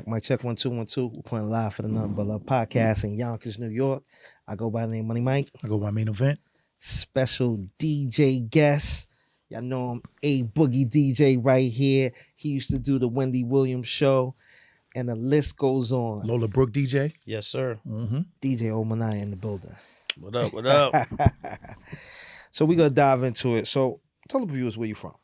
Mic check, 1 2 1 2. We're playing live for the Nothing But Love podcast in Yonkers, New York. I go by the name Money Mike. I go by Mainovent. Special DJ guest. Y'all know him, A Boogie DJ right here. He used to do the Wendy Williams show, and the list goes on. Lola Brooke DJ. Yes, sir. Mm-hmm. DJ Ominaya in the building. What up? What up? So we're gonna dive into it. So tell the viewers where you from.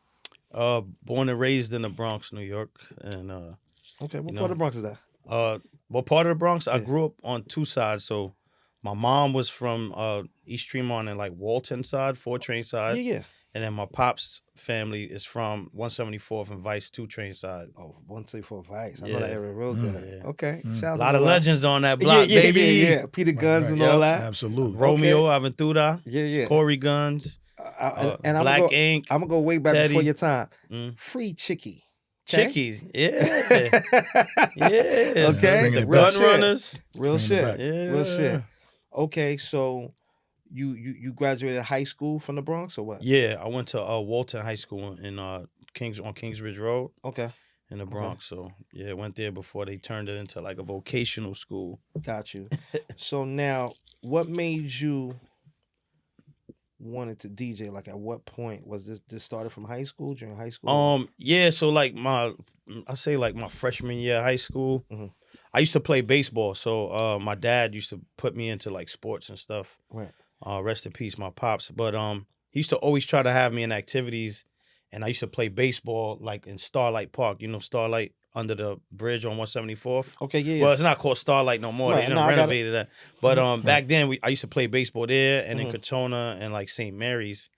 Born and raised in the Bronx, New York, and Okay, what part of the Bronx is that? what part of the Bronx? I Yeah. grew up on two sides. So my mom was from East Tremont and like Walton side, 4 train side, Yeah. and then my pop's family is from 174th and Vice 2 train side. Oh, 164 Vice. I know Yeah. that area real good. Yeah. Okay. Mm. Sounds A lot of like legends on that block, yeah, baby. Yeah. Peter Guns right. and Yep. all that. Absolutely. Romeo Aventura, Yeah. Corey Guns, And Black Ink, I'm gonna go way back Teddy. before your time. Mm. Free Chicky. Chickies. Yeah. Yeah. Okay. Bringing The it Gun back. shit. Runners. Real Bring it shit. back. Yeah. Real shit. Okay, so you graduated high school from the Bronx or what? Yeah, I went to Walton High School in Kingsbridge Road Okay, in the Bronx. So yeah, went there before they turned it into like a vocational school. got you. So now, what made you wanted to DJ? Like, at what point was this started from high school, during high school? Yeah, so like my freshman year of high school, Mhm. I used to play baseball. So my dad used to put me into like sports and stuff. Right. Rest in peace, my pops. But he used to always try to have me in activities, and I used to play baseball like in Starlight Park. You know, Starlight under the bridge on 174th. Okay, yeah. Well, it's not called Starlight no more. Right, They done no, I got it. renovated that. But back then, I used to play baseball there and in Mhm. Katona and like St. Mary's.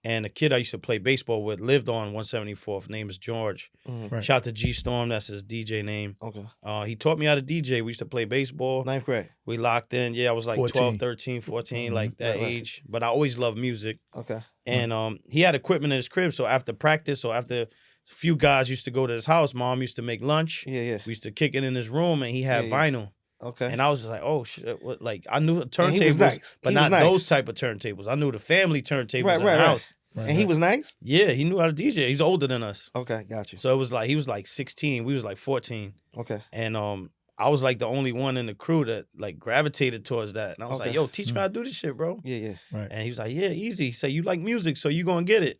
And the kid I used to play baseball with lived on 174th. Name is George. Mhm. Right. Shout out to G Storm. That's his DJ name. Okay. He taught me how to DJ. We used to play baseball. Ninth grade. We locked in. Yeah, I was like 14. 12, 13, 14, like that Right, right. age. But I always loved music. Okay. And he had equipment in his crib. So after practice or after a few guys used to go to his house, Mom used to make lunch. Yeah. We used to kick it in his room, and he had Yeah. vinyl. Okay. And I was just like, oh shit! What, like I knew And turntables, he was nice. but He not was nice. those type of turntables. I knew the family turntables Right, in right, the right. house. Right, And he right. was nice. Yeah, he knew how to DJ. He's older than us, Okay, got you. so it was like he was like 16. We was like 14, Okay. and I was like the only one in the crew that like gravitated towards that. And I was Okay. like, yo, teach me how to do this shit, bro. Yeah. Right. And he was like, yeah, easy. He said, you like music, so you gonna get it.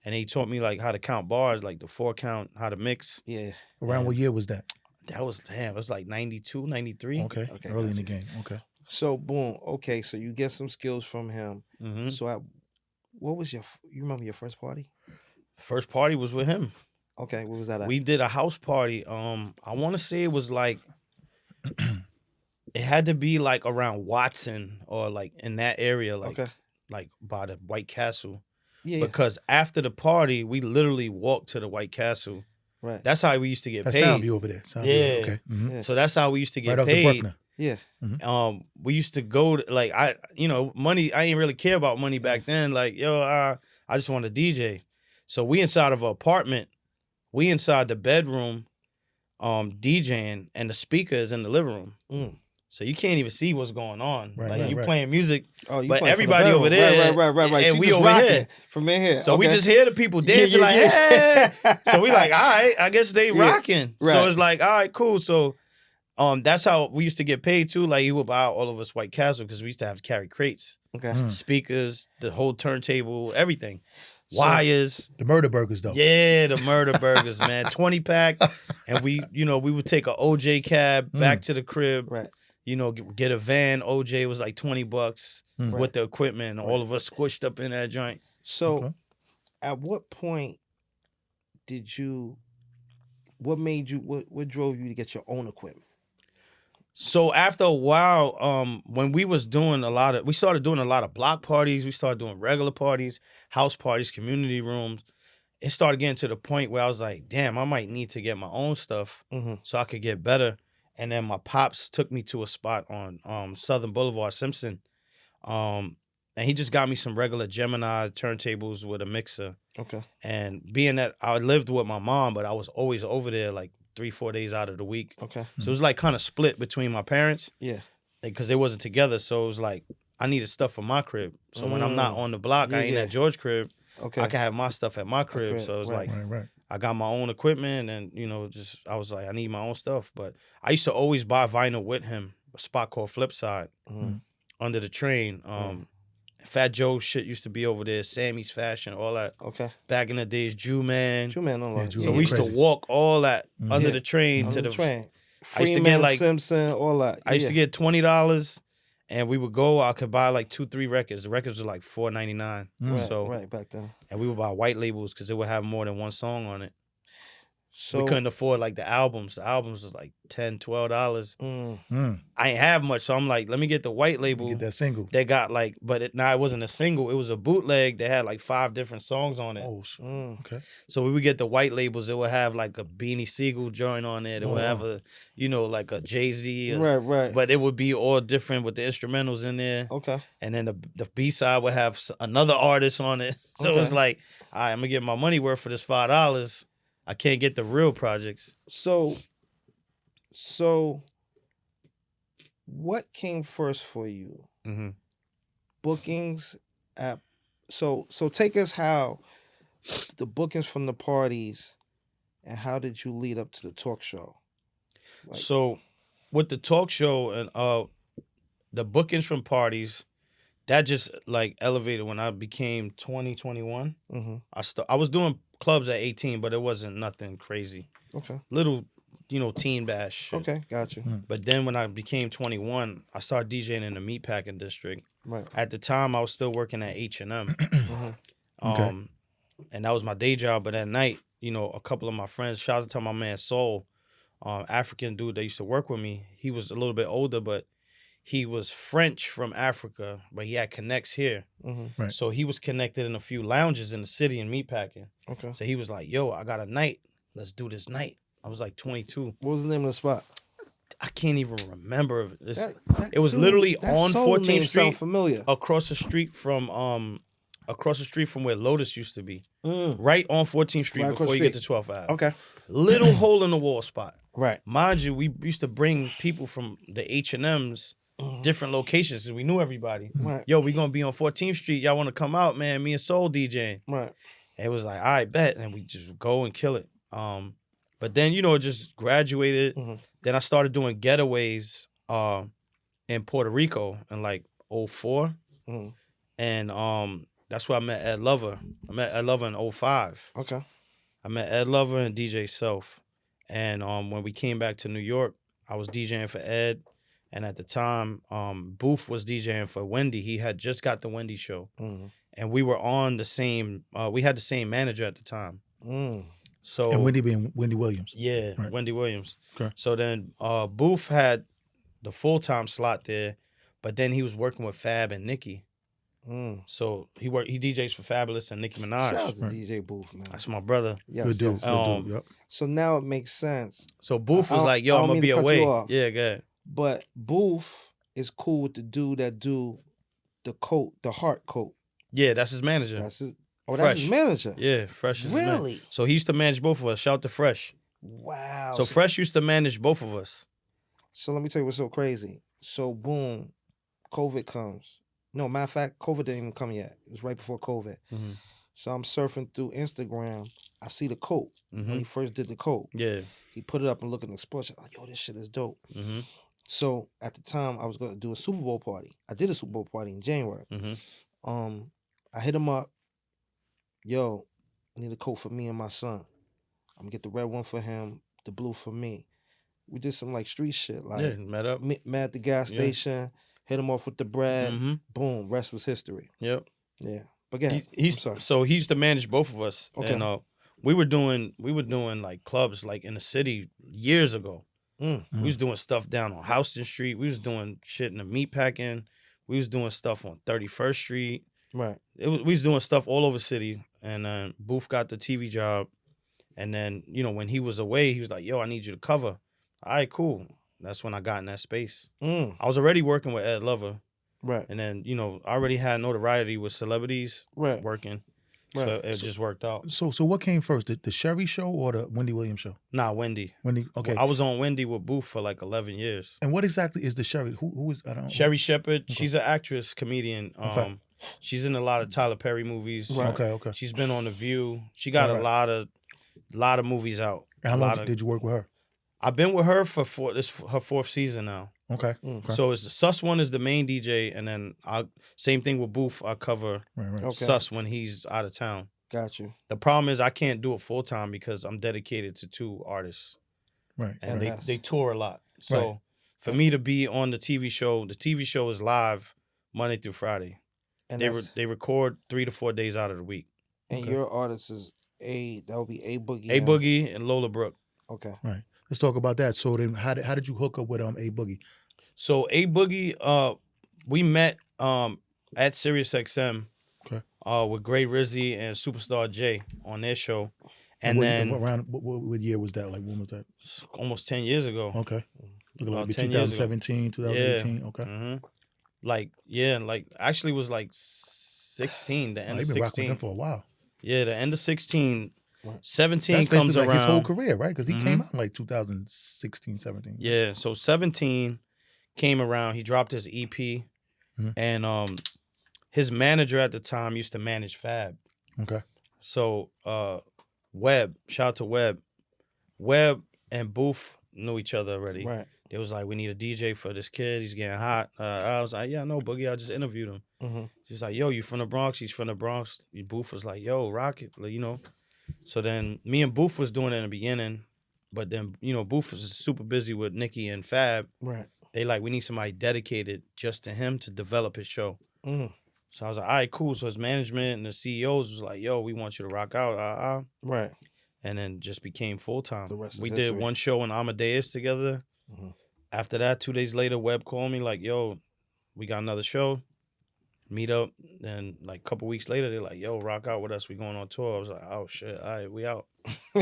And he taught me like how to count bars, like the 4 count, how to mix. Yeah. Around what year was that? That was damn. It was like 92, 93. Okay. Okay, Early in the gotcha. game. Okay. So boom. Okay, so you get some skills from him. Mm-hmm. So what was you remember your first party? First party was with him. Okay, what was that at? We did a house party. I want to say it was like, it had to be like around Watson or like in that area, like Okay. like by the White Castle. Yeah. Because after the party, we literally walked to the White Castle. Right. That's how we used to get That's paid. Soundview over there. Soundview. Yeah. Okay. Mhm. Yeah. So that's how we used to get Right off the paid. Bruckner. Yeah. We used to go to, like money. I didn't really care about money back then. Like I just want to DJ. So we inside of an apartment. We inside the bedroom, DJing, and the speaker is in the living room. Mm. So you can't even see what's going on. Right, like right, you right. playing music, Oh, you but playing from the everybody bedroom. over there, Right. and She we just over rocking here. from in here. So we Okay. just hear the people dancing like, yeah. hey. So we like, all right, I guess they Yeah, rocking. right. So it's like, all right, cool. So that's how we used to get paid too. Like he would buy all of us White Castle because we used to have to carry crates, Okay. Mm. speakers, the whole turntable, everything. So- Wires. The murder burgers though. Yeah, the murder burgers, man. 20 pack. And we would take a OJ cab back to the crib. Right. Get a van. OJ was like $20 Mm. with the equipment. And all of us squished up in that joint. So, Okay. at what point what made you, what drove you to get your own equipment? So after a while, when we started doing a lot of block parties, we started doing regular parties, house parties, community rooms. It started getting to the point where I was like, damn, I might need to get my own stuff Mm-hmm. so I could get better. And then my pops took me to a spot on Southern Boulevard, Simpson. And he just got me some regular Gemini turntables with a mixer. Okay. And being that I lived with my mom, but I was always over there like 3-4 days out of the week. Okay. So it was like kind of split between my parents Yeah. because they wasn't together. So it was like, I needed stuff for my crib. So when I'm not on the block, I ain't Yeah. at George's crib. Okay. I can have my stuff at my crib. crib, So it's right. like, Right. I got my own equipment, and just I was like, I need my own stuff. But I used to always buy vinyl with him. A spot called Flipside under the train. Fat Joe shit used to be over there. Sammy's Fashion, all that. Okay. Back in the days, Jew Man. Jew So we used to walk all that under the train under to the train. I used to get like Simpson, all that. I used to get $20, and we would go. I could buy like 2-3 records. The records were like $4.99. Right back then. And we would buy white labels because it would have more than one song on it. So we couldn't afford like the albums. The albums was like $10, $12. I ain't have much, so I'm like, let me get the white label. Get that single. They got like, but it wasn't a single. It was a bootleg. They had like 5 different songs on it. Oh, okay. So we would get the white labels. It would have like a Beanie Siegel joint on it. It would have a, like a Jay-Z. Right. But it would be all different with the instrumentals in there. Okay. And then the B-side would have another artist on it. So it was like, all right, I'm going to get my money worth for this $5. I can't get the real projects. So what came first for you? Bookings at so take us how the bookings from the parties, and how did you lead up to the talk show? So with the talk show and the bookings from parties, that just like elevated when I became 20, 21. I was doing clubs at 18, but it wasn't nothing crazy. Okay. Little, teen bash shit. Okay, got you. But then when I became 21, I started DJing in the meatpacking district. Right. At the time, I was still working at H&M. Okay. And that was my day job. But at night, a couple of my friends, shout out to my man Soul, African dude that used to work with me. He was a little bit older, but he was French from Africa, but he had connects here. Right. So he was connected in a few lounges in the city in meatpacking. Okay. So he was like, yo, I got a night. Let's do this night. I was like 22. What was the name of the spot? I can't even remember. It was literally on 14th Street, familiar. across the street from where Lotus used to be. Right on 14th Street Right before you get to 12th Ave. Okay. Little hole in the wall spot. Right. Mind you, we used to bring people from the H&Ms, different locations, because we knew everybody. Right. Yo, we gonna be on 14th Street. Y'all want to come out, man? Me and Soul DJing. Right. And it was like, all right, bet. And we just go and kill it. But then, it just graduated. Then I started doing getaways in Puerto Rico in like 04. And that's where I met Ed Lover. I met Ed Lover in 05. Okay. I met Ed Lover and DJ Self. And when we came back to New York, I was DJing for Ed. And at the time, Booth was DJing for Wendy. He had just got the Wendy show. And we were on the same, we had the same manager at the time. So And Wendy being Wendy Williams. Yeah, Right. Wendy Williams. Okay. So then Booth had the full-time slot there, but then he was working with Fab and Nicki. So he DJs for Fabulous and Nicki Minaj. Shout out to DJ Booth, man. That's my brother. Yes, Good dude. yes. Good dude. Yep. So now it makes sense. So Booth was I like, yo, don't I'm going to mean be to cut away. you off. Yeah, go ahead. But Booth is cool with the dude that do the coat, the heart coat. Yeah, that's his manager. That's his. Oh, that's his Fresh. manager. Yeah, Fresh is his man. Really? So he used to manage both of us. Shout out to Fresh. Wow. So Fresh used to manage both of us. So let me tell you what's so crazy. So boom, COVID comes. No, matter of fact, COVID didn't even come yet. It was right before COVID. So I'm surfing through Instagram. I see the coat when he first did the coat. Yeah. He put it up and look at the sports. Like, yo, this shit is dope. So at the time, I was going to do a Super Bowl party. I did a Super Bowl party in January. I hit him up. Yo, I need a coat for me and my son. I'm going to get the red one for him, the blue for me. We did some like street shit. Like, Yeah, met up. Met at the gas station, hit him off with the bread. Boom, rest was history. Yep. Yeah. But again, So he used to manage both of us. Okay. And we were doing like clubs like in the city years ago. We was doing stuff down on Houston Street. We was doing shit in the meatpacking. We was doing stuff on 31st Street. Right. We was doing stuff all over the city. And Booth got the TV job. And then, when he was away, he was like, yo, I need you to cover. All right, cool. That's when I got in that space. I was already working with Ed Lover. Right. And then, I already had notoriety with celebrities working. Right. So it just worked out. So what came first, the Sherry show or the Wendy Williams show? Nah, Wendy. Wendy, okay. I was on Wendy with Booth for like 11 years. And what exactly is the Sherry? Who is, I don't know. Sherry Shepherd, she's an actress, comedian. Okay. She's in a lot of Tyler Perry movies. Right. Okay. She's been on The View. She got a lot of A lot of movies out. And how long did you work with her? I've been with her for her 4th season now. Okay. So it's Sus One is the main DJ, and then same thing with Booth. I cover Sus when he's out of town. Got you. The problem is I can't do it full time because I'm dedicated to 2 artists. Right. And they tour a lot. So for me to be on the TV show is live Monday through Friday. And they record 3 to 4 days out of the week. And your artist is that would be A Boogie. A Boogie and Lola Brooke. Okay. Right. Let's talk about that. So then how did you hook up with A Boogie? So A Boogie, we met at SiriusXM with Gray Rizzy and Superstar J on their show. And then what year was that? Like when was that? Almost 10 years ago. Okay. Like 2017, 2018. Okay. Mm-hmm. Actually it was like 16, the end of 16. You've been rocking with them for a while. Yeah, the end of 16. 17 That's comes like around. His whole career, right? Because he came out in like 2016, 17. Yeah, so 17 came around. He dropped his EP, and his manager at the time used to manage Fab. Okay. So Webb, shout out to Webb. Webb and Booth knew each other already. Right. They was like, we need a DJ for this kid. He's getting hot. I was like, yeah, no, Boogie. I just interviewed him. Mm-hmm. He was like, yo, you from the Bronx? He's from the Bronx. Booth was like, yo, rock it, you know. So then me and Booth was doing it in the beginning, but then, you know, Booth was super busy with Nicki and Fab. Right. They like, we need somebody dedicated just to him to develop his show. Mm. So I was like, all right, cool. So his management and the CEOs was like, yo, we want you to rock out. Right. And then just became full-time. We did one show in Amadeus together. Mm-hmm. After that, 2 days later, Webb called me like, yo, we got another show. Meet up. Then like a couple weeks later, they're like, yo, rock out with us. We going on tour. I was like, oh shit, all right, we out.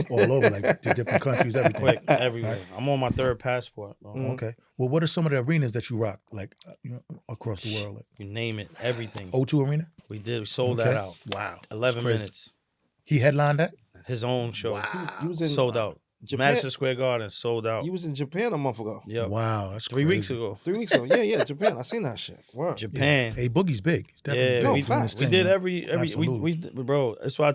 All over, like to different countries, everything. Quick, everywhere. Right. I'm on my 3rd passport, bro. Mm-hmm. Okay. Well, what are some of the arenas that you rock, like across the world? Like you name it, everything. O2 Arena? We did. We sold that out. Wow. 11 minutes. He headlined that? His own show. Wow. He was in sold out. Japan. Madison Square Garden sold out. You was in Japan a month ago. Yeah. Wow, that's 3 weeks ago. 3 weeks ago. Yeah, Japan. I seen that shit. Wow. Japan. Yeah. A Boogie's big. He's definitely big. We did every we bro. That's why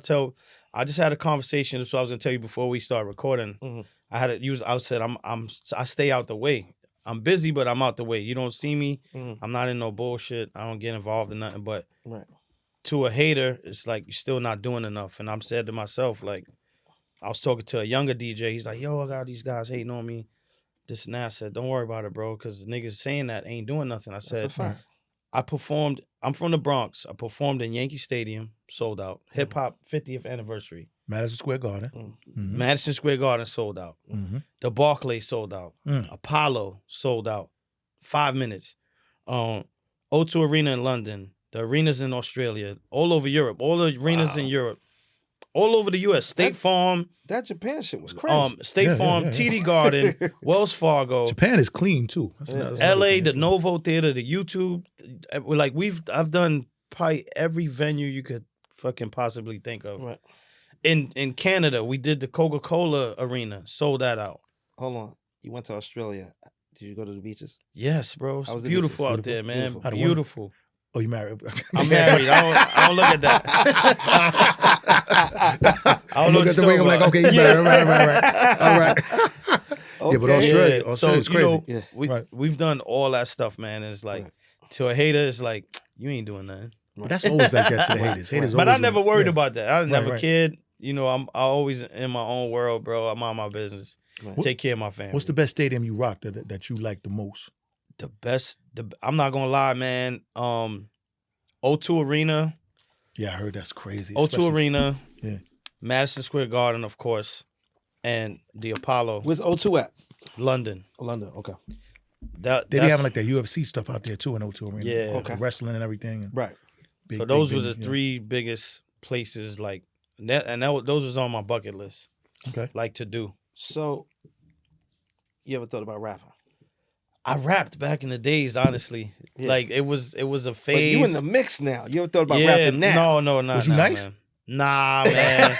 I just had a conversation. That's what I was gonna tell you before we start recording. Mm-hmm. I said I stay out the way. I'm busy, but I'm out the way. You don't see me. Mm-hmm. I'm not in no bullshit. I don't get involved in nothing. But right. To a hater, it's like you're still not doing enough. And I'm said to myself, like, I was talking to a younger DJ. He's like, yo, I got these guys hating on me. This and that. I said, don't worry about it, bro, because niggas saying that ain't doing nothing. I said, that's a fact. I performed. I'm from the Bronx. I performed in Yankee Stadium, sold out. Hip hop 50th anniversary. Madison Square Garden. Mm-hmm. Madison Square Garden sold out. Mm-hmm. The Barclays sold out. Apollo sold out. 5 minutes. O2 Arena in London. The arenas in Australia. All over Europe. All the arenas in Europe. All over the U.S. State Farm. That Japan shit was crazy. State Farm, TD Garden, Wells Fargo. Japan is clean too. L.A., the Novo Theater, the YouTube. Like I've done probably every venue you could fucking possibly think of. Right. In Canada, we did the Coca-Cola Arena. Sold that out. Hold on. You went to Australia. Did you go to the beaches? Yes, bro. It's beautiful out there, man. Beautiful. Oh, you married? I'm married. I don't look at that. I don't look at the ring. I'm like, okay, you married. Right. All right. Okay. Yeah, but Australia's crazy. We've done all that stuff, man. It's like, to a hater, it's like, you ain't doing nothing. But that's always like that to the haters. But I never worried about that. I never kid. You know, I always in my own world, bro. I'm on my business. Take care of my family. What's the best stadium you rocked that you like the most? The best, I'm not gonna lie, man. O2 Arena. Yeah, I heard that's crazy. O2 Arena. Yeah. Madison Square Garden, of course, and the Apollo. Where's O2 at? London. London. Okay. They be having like that UFC stuff out there too in O2 Arena. Yeah. Okay. Wrestling and everything. Right. So those were the three biggest places, like, those was on my bucket list. Okay. Like to do. So, you ever thought about rapping? I rapped back in the days, honestly. Yeah. Like it was a phase. But you in the mix now. You ever thought about rapping now? No. Was you nice? Man. Nah, man.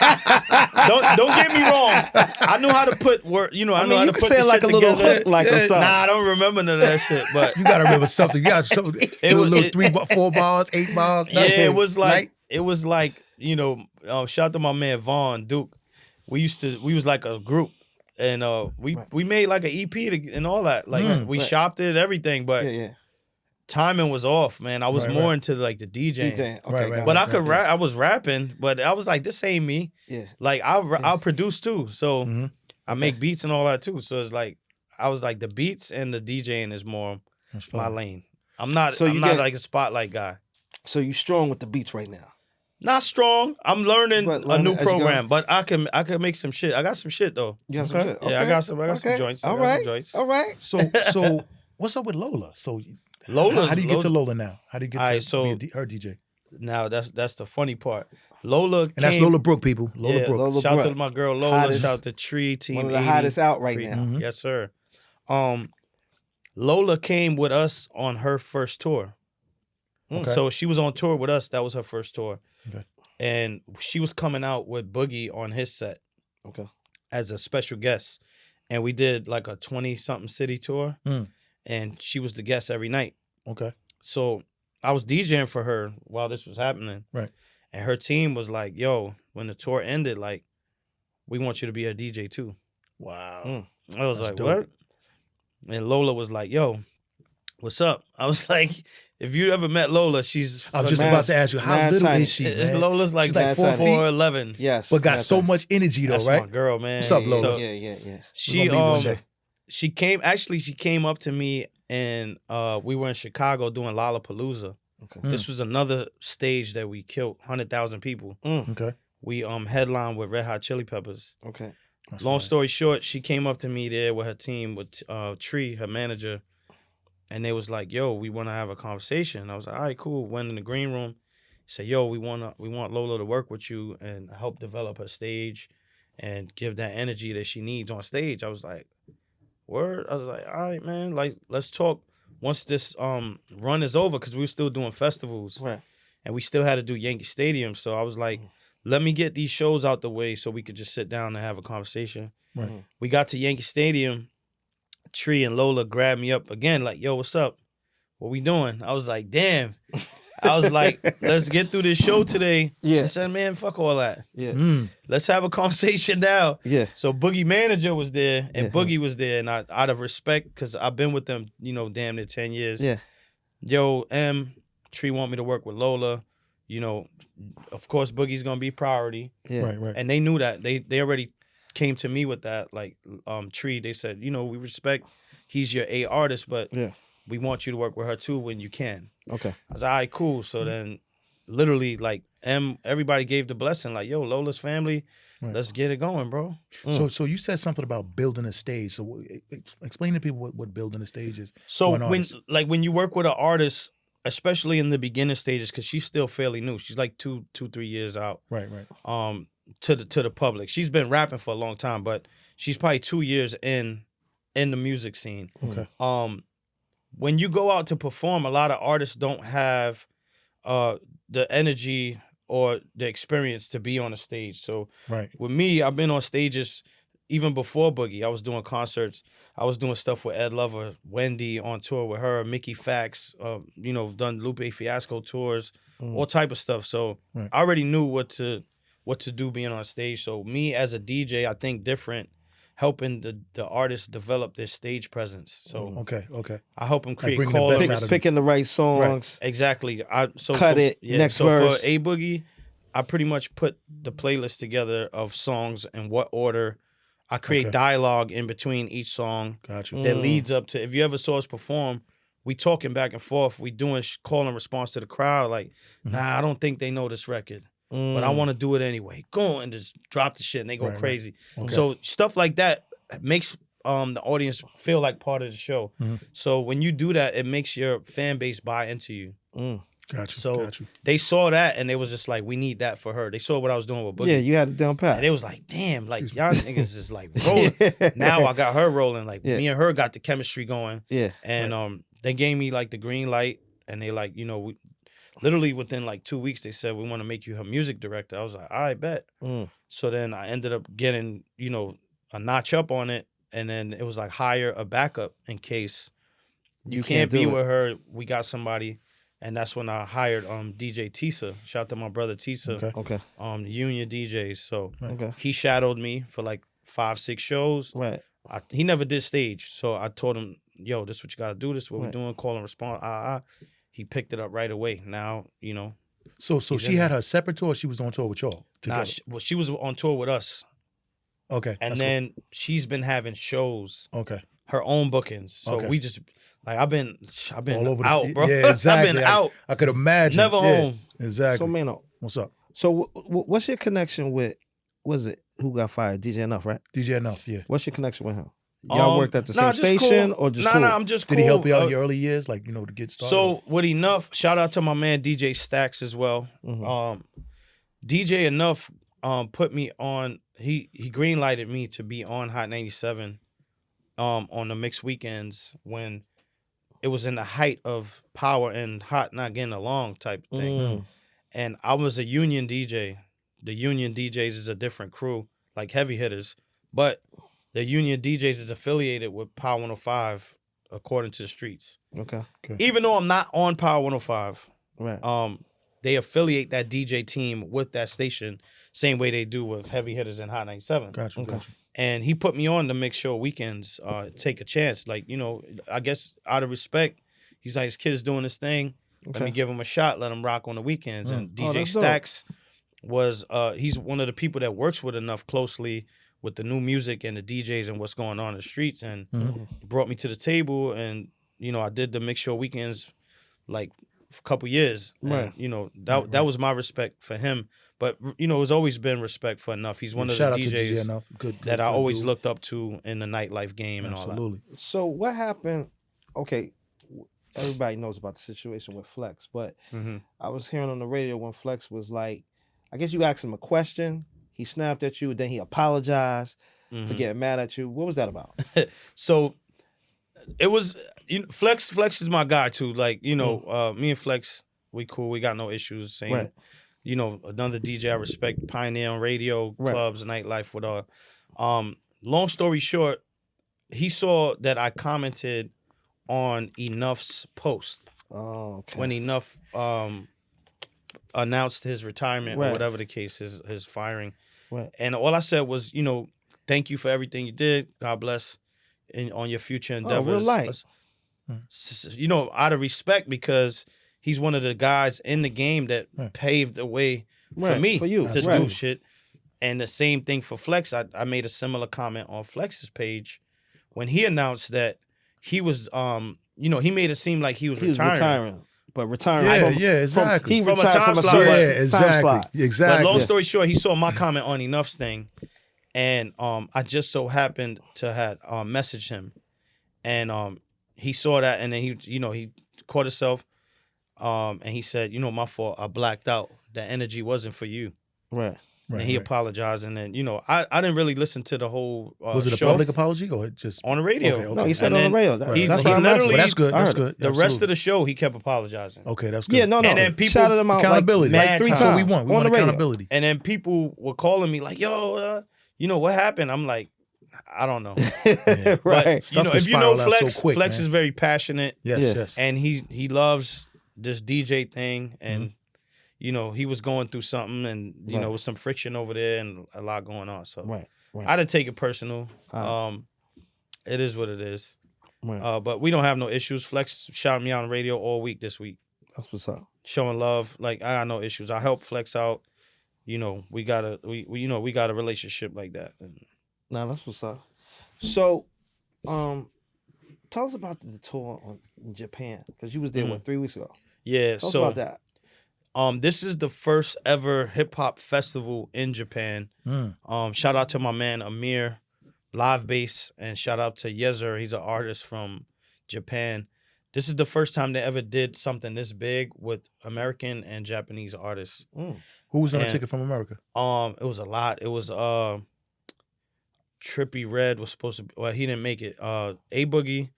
don't get me wrong. I knew how to put word. You know, I know how to put. You can say like a little hook, like or something. Nah, I don't remember none of that shit. But you gotta remember something. You gotta show it was little 3, 4 bars, 8 bars. Yeah, it was like you know. Shout out to my man Vaughn Duke. we was like a group, and we made like an EP and all that. Like we shopped it, everything, but timing was off, man. I was more into like the DJing. Okay, but I could rap. I was rapping, but I was like, this ain't me. Yeah. Like I'll produce too, so I make beats and all that too. So it's like I was like the beats and the DJing is more my lane. I'm not like a spotlight guy. So you strong with the beats right now? Not strong. I'm learning a new program, but I can make some shit. I got some shit though. You got some shit? Okay. Yeah, I got some joints. All right. So what's up with Lola? So Lola, how do you get to Lola now? How do you get to be her DJ? Now that's the funny part. Lola and that's Lola Brooke, people. Lola Brooke. Lola shout out to my girl Lola. Hottest, shout out to Tree Team. One of the hottest out right now. Mm-hmm. Yes, sir. Lola came with us on her first tour. Okay. So she was on tour with us. That was her first tour. Okay. And she was coming out with Boogie on his set. Okay. As a special guest. And we did like a 20-something city tour. And she was the guest every night. Okay. So I was DJing for her while this was happening. Right. And her team was like, yo, when the tour ended, like, we want you to be a DJ too. Wow. I was like, what? And Lola was like, yo, what's up? I was like, if you ever met Lola, she's... I was just about to ask you, how little is she, man? Lola's like 4'11". Yes. But got so much energy, though, That's right? my girl, man. What's up, Lola? So, yeah. She came up to me and we were in Chicago doing Lollapalooza. Okay. This was another stage that we killed 100,000 people. Okay. We headlined with Red Hot Chili Peppers. Okay. Long story short, she came up to me there with her team, with Tree, her manager, and they was like, yo, we want to have a conversation. I was like, all right, cool. Went in the green room, said, yo, we want Lola to work with you and help develop her stage and give that energy that she needs on stage. I was like, word? I was like, all right, man, like, let's talk once this run is over, because we were still doing festivals. Right. And we still had to do Yankee Stadium. So I was like, let me get these shows out the way so we could just sit down and have a conversation. Right. We got to Yankee Stadium. Tree and Lola grabbed me up again, like, yo, what's up? What we doing? I was like, damn. I was like, let's get through this show today. Yeah. I said, man, fuck all that. Yeah. Let's have a conversation now. Yeah. So Boogie manager was there, and Boogie was there, and I, out of respect, because I've been with them, damn near 10 years. Yeah. Yo, Tree want me to work with Lola. Of course, Boogie's gonna be priority. Yeah. Right. And they knew that. They already came to me with that. Like, Tree, they said, we respect he's your A artist, but we want you to work with her too when you can. Okay. I was like, all right, cool. So then literally, like, everybody gave the blessing, like, yo, Lola's family, let's get it going, bro. So you said something about building a stage. So explain to people what building a stage is. So when you work with an artist, especially in the beginning stages, because she's still fairly new. She's like 2-3 years out. Right. To the public. She's been rapping for a long time, but she's probably 2 years in the music scene. Okay. When you go out to perform, a lot of artists don't have the energy or the experience to be on a stage. So with me, I've been on stages even before Boogie. I was doing concerts. I was doing stuff with Ed Lover, Wendy on tour with her, Mickey Fax, done Lupe Fiasco tours, all type of stuff. So I already knew what to do being on stage. So me as a DJ, I think different, helping the artists develop their stage presence. So okay. I help them create picking the right songs. Right. Exactly. Next verse. For A Boogie, I pretty much put the playlist together of songs in what order. I create dialogue in between each song. Gotcha. That leads up to, if you ever saw us perform, we talking back and forth. We doing call and response to the crowd. Like, nah, I don't think they know this record, but I want to do it anyway. Go and just drop the shit, and they go crazy. Okay. So stuff like that makes the audience feel like part of the show. So when you do that, it makes your fan base buy into you. Gotcha. So they saw that, and they was just like, we need that for her. They saw what I was doing with Boogie. Yeah, you had it down pat. And they was like, damn, like, y'all niggas is like rolling. Now I got her rolling. Like, me and her got the chemistry going. Yeah. And they gave me like the green light, and they like, we literally within like 2 weeks, they said, we want to make you her music director. I was like, all right, bet. So then I ended up getting, a notch up on it. And then it was like, hire a backup in case you can't be with her. We got somebody. And that's when I hired DJ Tisa. Shout out to my brother Tisa. Okay. Union DJs. So Okay. he shadowed me for like 5-6 shows. Right. He never did stage. So I told him, yo, this is what you gotta do, this is what we're doing, call and respond. He picked it up right away. Now, you know. So she had her separate tour, or she was on tour with y'all together? Nah, she was on tour with us. Okay. And then she's been having shows. Okay. Her own bookings. So we just like I've been all over out, bro. Yeah, exactly. I've been out. I could imagine. Never home. Exactly. So, Maino, what's up? So, what's your connection with? Was it who got fired? DJ Enough, right? DJ Enough, yeah. What's your connection with him? Y'all worked at the same just station, cool. or just cool? Nah, I'm just cool. Did he help you out in your early years, like, you know, to get started? So with Enough, shout out to my man DJ Stacks as well. Mhm. DJ Enough put me on. He green lighted me to be on Hot 97 on the mixed weekends when it was in the height of Power and Hot not getting along type thing. And I was a union DJ. The union DJs is a different crew, like heavy hitters, but the union DJs is affiliated with Power 105 according to the streets. Okay. Even though I'm not on Power 105, Right. they affiliate that DJ team with that station, same way they do with heavy hitters and Hot 97. Gotcha. And he put me on to make sure weekends take a chance. Like, you know, I guess out of respect, he's like, his kid's doing this thing. Let me give him a shot. Let him rock on the weekends. And DJ Stacks was, he's one of the people that works with Enough closely with the new music and the DJs and what's going on in the streets. And he brought me to the table. And, you know, I did the Mix Show weekends like for a couple years. Right. And, you know, that was my respect for him. But, you know, it's always been respect for Enough. He's one of the DJs that I always looked up to in the nightlife game and all that. Absolutely. So what happened? Okay, everybody knows about the situation with Flex, but I was hearing on the radio when Flex was like, I guess you asked him a question, he snapped at you, then he apologized for getting mad at you. What was that about? So it was, you know, Flex is my guy too. Like, you know, me and Flex, we cool. We got no issues. Same, you know, another DJ I respect, pioneer on radio, clubs, nightlife, whatever. Long story short, he saw that I commented on Enough's post when Enough announced his retirement or whatever the case, his firing. And all I said was, you know, thank you for everything you did. God bless on your future endeavors. Real life. You know, out of respect, because he's one of the guys in the game that paved the way for me to do shit. And the same thing for Flex. I made a similar comment on Flex's page when he announced that he was, you know, he made it seem like he was retiring. But retiring exactly. He from retired a time from a slot. certain time slot. Exactly. But long story short, he saw my comment on Enough's thing. And I just so happened to have messaged him. And he saw that, and then he caught himself. And he said, you know, my fault. I blacked out. The energy wasn't for you. Right. And he apologized. And then, you know, I didn't really listen to the whole was it a show. public apology or just on the radio? Okay. No, he said on the radio. That's he literally, well, that's good. That's good. The rest of the show, he kept apologizing. Okay, that's good. Yeah, no. And then people shouted him out accountability. like 3 times. That's what we want. We want accountability. And then people were calling me like, yo, you know, what happened? I'm like, I don't know. Right. But, you know, if you know Flex, so quick, Flex is very passionate. Yes. And he loves this DJ thing. And, you know, he was going through something and, you know, with some friction over there and a lot going on. So I didn't take it personal. It is what it is. But we don't have no issues. Flex shouted me out on radio all week this week. That's what's up. Showing love. Like, I got no issues. I help Flex out. You know, we got a relationship like that. Nah, that's what's up. So, tell us about the tour in Japan, because you was there 3 weeks ago. Yeah, tell us about that. This is the first ever hip hop festival in Japan. Shout out to my man Amir, Live Bass, and shout out to Yezer. He's an artist from Japan. This is the first time they ever did something this big with American and Japanese artists. Who was on the ticket from America? It was a lot. It was Trippie Redd was supposed to be, well, he didn't make it. A Boogie,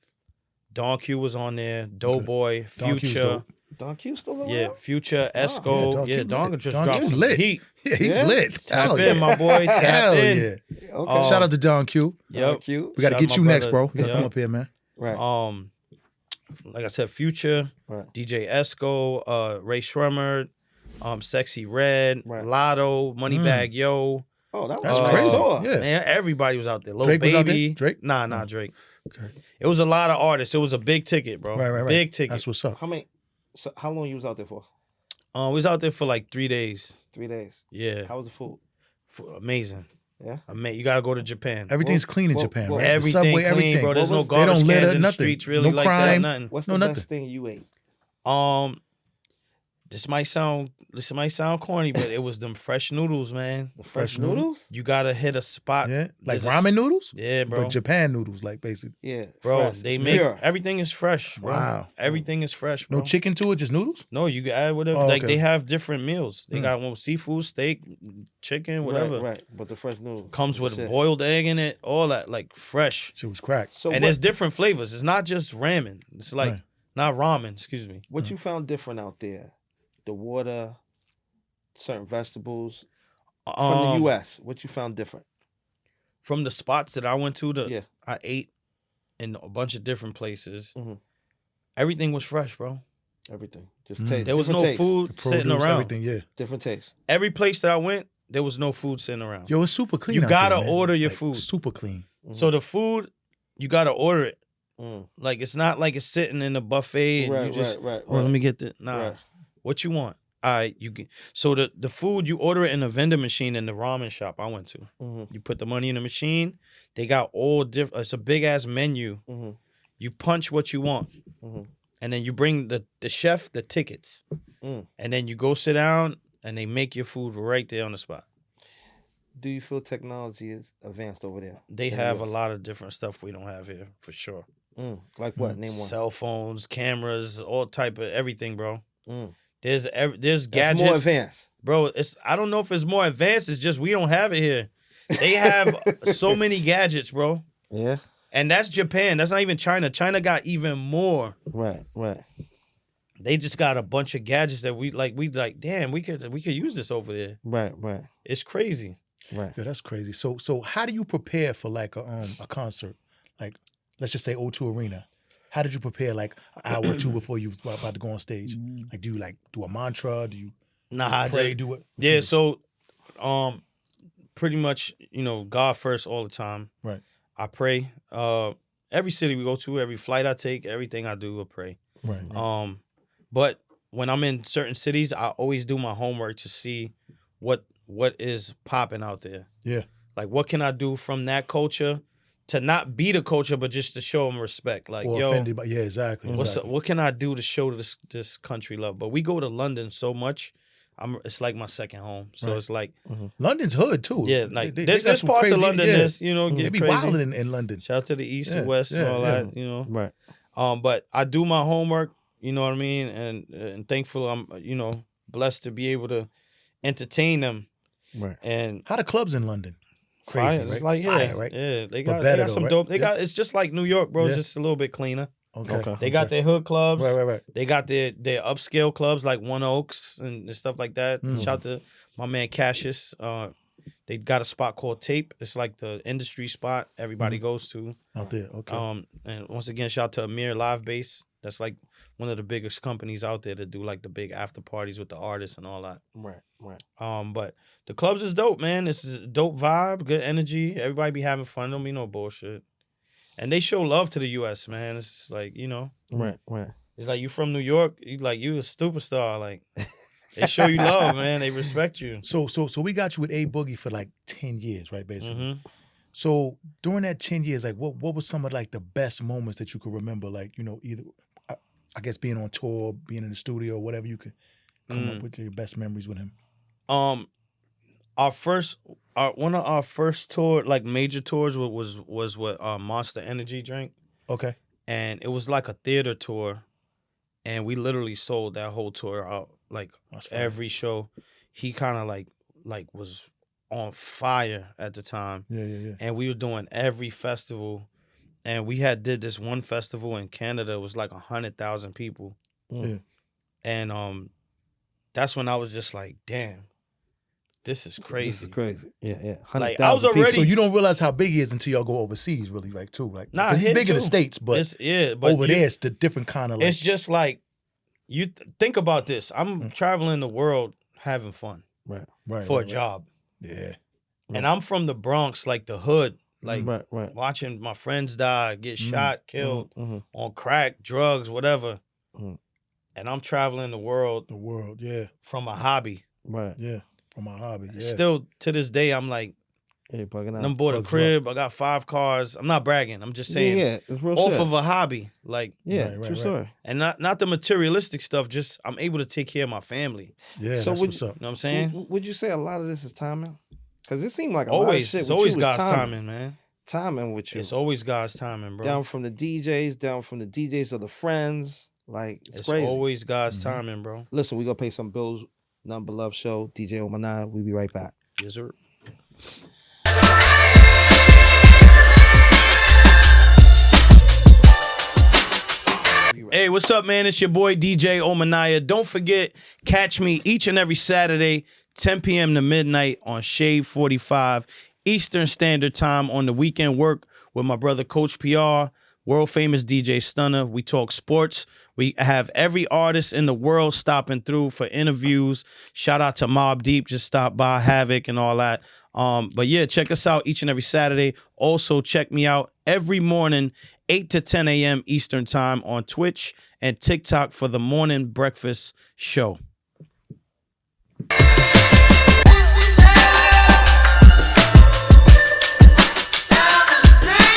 Don Q was on there, Doughboy, Future. Don Q still around? Yeah, Future, Esco. Yeah, Don just Don dropped Q's some lit. heat. Yeah, he's lit. Tap in, my boy. Tap in. Yeah. Okay. Shout out to Don Q. Yep. Q. We got to Shout get out you my next, brother. bro. You got to come up here, man. Right. like I said, Future, Right. DJ Esco, Ray Shremmer, Sexy Red, Right. Lotto, Moneybag Yo. Oh, that was That's a nice crazy. tour. Yeah. Man, everybody was out there. Lil Drake was out there? Baby. Drake? Nah, Oh. Drake. Okay. It was a lot of artists. It was a big ticket, bro. Right. Big ticket. That's what's up. How long you was out there for? We was out there for like 3 days. 3 days. Yeah. How was the food? Amazing. Yeah. You gotta go to Japan. Everything's clean in Japan, right? The Everything subway, clean, everything. bro. There's no They garbage don't litter, cans in the nothing. streets really No like crime. that. Nothing. What's No, the nothing. best thing you ate? This might sound corny, but it was them fresh noodles, man. The fresh Fresh noodles? noodles? You gotta hit a spot. Yeah, like There's a ramen noodles. Yeah, bro. But Japan noodles, like basically. Yeah. Bro, fresh. they It's make pure. everything is fresh. Bro. Wow. Everything is fresh, bro. No chicken to it, just noodles. No, you can add whatever. Oh, Like okay. they have different meals. They Mm. got one with seafood, steak, chicken, whatever. Right. But the fresh noodles. Comes with Shit. a boiled egg in it, all that, like fresh. Shit was cracked. So And there's different flavors. It's not just ramen. It's like Right. not ramen. Excuse me. what you found different out there? The water, certain vegetables from the U.S. What you found different? From the spots that I went to, Yeah. I ate in a bunch of different places. Mhm. Everything was fresh, bro. Everything. Just Mm. taste. There was no different taste. food The sitting produce, around. everything. Yeah. Different taste. Every place that I went, there was no food sitting around. Yo, it's super clean. You out gotta there, man. order your Like, food. Super clean. So the food, you gotta order it. Mm. Like it's not like it's sitting in a buffet and Right, you just right. let me get the nah. Right. What you want? You get so the food you order it in a vending machine in the ramen shop I went to. Mm-hmm. You put the money in the machine. They got all different. It's a big ass menu. Mm-hmm. You punch what you want, Mm-hmm. and then you bring the chef the tickets, Mm. and then you go sit down and they make your food right there on the spot. Do you feel technology is advanced over there? They in the have a US? lot of different stuff we don't have here for sure. Like what? Name one. Cell phones, cameras, all type of everything, bro. Mm. There's That's gadgets, more advanced. bro. I don't know if it's more advanced. It's just we don't have it here. They have so many gadgets, bro. Yeah. And that's Japan. That's not even China. China got even more. Right. They just got a bunch of gadgets that we like. Damn, we could use this over there. Right. It's crazy. Right. Yeah, that's crazy. So how do you prepare for like a concert? Like, let's just say O2 Arena. How did you prepare like an hour or two before you was about to go on stage? Like, do you do a mantra? Do you Nah, pray? Do what? Yeah. So, pretty much, God first all the time. Right. I pray. Every city we go to, every flight I take, everything I do, I pray. Right. But when I'm in certain cities, I always do my homework to see what is popping out there. Yeah. Like, what can I do from that culture to not be the culture, but just to show them respect? Like, Or yo, offended by, yeah, exactly. what can I do to show this country love? But we go to London so much, it's like my second home. So Right. it's like, London's hood too. yeah, like They there's got some parts crazy, of London that's They get be crazy. wilding in London. Shout out to the east Yeah, and west and yeah, all yeah. that, Right. But I do my homework, you know what I mean, and thankful I'm blessed to be able to entertain them. Right. And How the clubs in London? Crazy, fire. right? It's like Fire, right? yeah, they But got better some though, right? dope. They Yeah. got it's just like New York, bro. Yeah. Just a little bit cleaner. Okay. They got their hood clubs. Right. They got their upscale clubs like One Oaks and stuff like that. Mm. Shout out to my man Cassius. They got a spot called Tape. It's like the industry spot everybody goes to. Out there. Okay. And once again, shout out to Amir Live Base. That's like one of the biggest companies out there that do like the big after parties with the artists and all that. Right. But the clubs is dope, man. It's a dope vibe, good energy. Everybody be having fun. Don't be no bullshit. And they show love to the U.S., man. It's like, Right. it's like you from New York. You a superstar. Like they show you love, man. They respect you. So we got you with A Boogie for like 10 years, right? Basically. Mhm. So during that 10 years, like what was some of like the best moments that you could remember? Like, either I guess being on tour, being in the studio, whatever you could come up with your best memories with him. One of our first tour, like major tours, was with Monster Energy drink, Okay. and it was like a theater tour, and we literally sold that whole tour out. Like That's fine. every show, he kind of like was on fire at the time, Yeah. and we were doing every festival, and we did this one festival in Canada. It was like 100,000 people, Yeah. and that's when I was just like, damn. This is crazy. This is crazy. Yeah. Like, I was 100,000 people. already- So you don't realize how big he is until y'all go overseas, really, like too. Like, Nah, 'cause he's him big in the too. States, but but over there it's the different kind of like. It's just like you think about this. I'm traveling the world having fun Right. for a job. Yeah. And I'm from the Bronx, like the hood, like right. watching my friends die, get shot, killed on crack, drugs, whatever. And I'm traveling the world. The world, yeah. From a hobby. Right. Yeah. From my hobby. Yeah. Still to this day, I'm like, hey, bugging out. I'm bought a crib. I got 5 cars. I'm not bragging. I'm just saying. Yeah, it's real off shit. of a hobby. Like, yeah, true story. And not the materialistic stuff, just I'm able to take care of my family. Yeah, so that's what's up. You know what I'm saying? Would you say a lot of this is timing? Because it seemed like a lot of shit It's with always you was God's timing, man. Timing with you. It's always God's timing, bro. Down from the DJs of the friends. Like, it's crazy. It's always God's timing, bro. Listen, we gonna pay some bills. Nothing But Love show. DJ Ominaya. We'll be right back. Yes, sir. Hey, what's up, man? It's your boy DJ Ominaya. Don't forget, catch me each and every Saturday, 10 p.m. to midnight on Shade 45 Eastern Standard Time on the weekend work with my brother Coach PR, world famous DJ Stunner. We talk sports. We have every artist in the world stopping through for interviews. Shout out to Mobb Deep, just stopped by, Havoc and all that. But yeah, check us out each and every Saturday. Also, check me out every morning, 8 to 10 a.m. Eastern Time on Twitch and TikTok for the Morning Breakfast Show.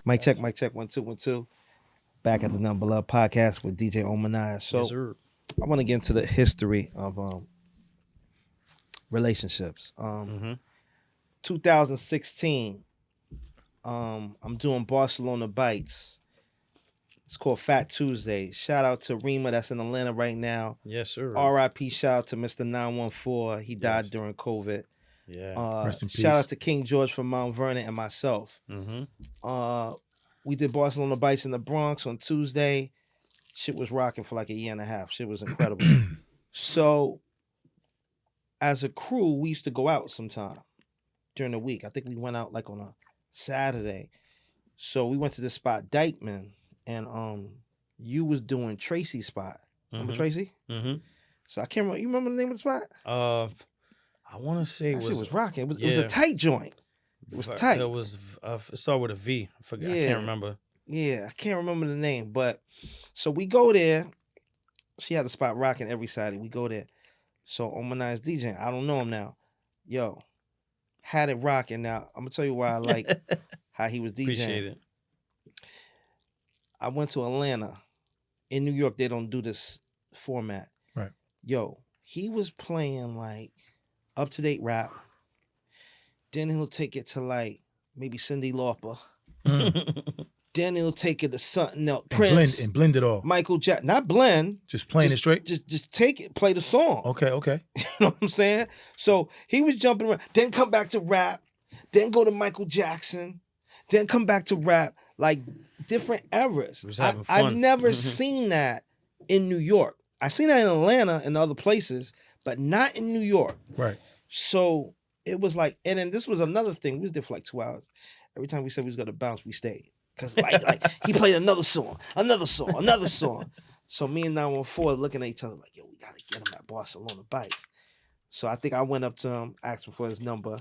Mic check, 1 2 1 2. Back at the NuttinButLuv podcast with DJ Ominaya. So Yes, sir. I want to get into the history of relationships. 2016, I'm doing Barcelona Bites. It's called Fat Tuesday. Shout out to Rima that's in Atlanta right now. Yes, sir. R.I.P. Shout out to Mr. 914. He died during COVID. Yeah. Rest in peace. Shout out to King George from Mount Vernon and myself. We did Barcelona Bites in the Bronx on Tuesday. Shit was rocking for like a year and a half. Shit was incredible. So, as a crew, we used to go out sometime during the week. I think we went out like on a Saturday. So we went to this spot, Dykeman, and you was doing Tracy's spot. Remember Tracy? So I can't remember. You remember the name of the spot? I want to say That shit was rocking. It was a tight joint. It was tight. It was. It started with a V. I forgot. I can't remember. Yeah, I can't remember the name. But so we go there. She had the spot rocking every Saturday. We go there. So Omania's DJing. I don't know him now. Yo, had it rocking. Now I'm gonna tell you why I like how he was DJing. Appreciate it. I went to Atlanta. In New York, they don't do this format. Right. Yo, he was playing like up-to-date rap. Then he'll take it to like maybe Cyndi Lauper. Then he'll take it to something else. Prince. And blend it all. Michael Jackson. Not blend. Just playing it straight? Just take it, play the song. Okay. You know what I'm saying? So he was jumping around. Then come back to rap. Then go to Michael Jackson. Then come back to rap. Like different eras. I've never seen that in New York. I seen that in Atlanta and other places, but not in New York. Right. So it was like, and then this was another thing. We was there for like 2 hours. Every time we said we was gonna bounce, we stayed. Cause like he played another song. So me and 914 looking at each other like, yo, we gotta get him at Barcelona Bites. So I think I went up to him, asked him for his number.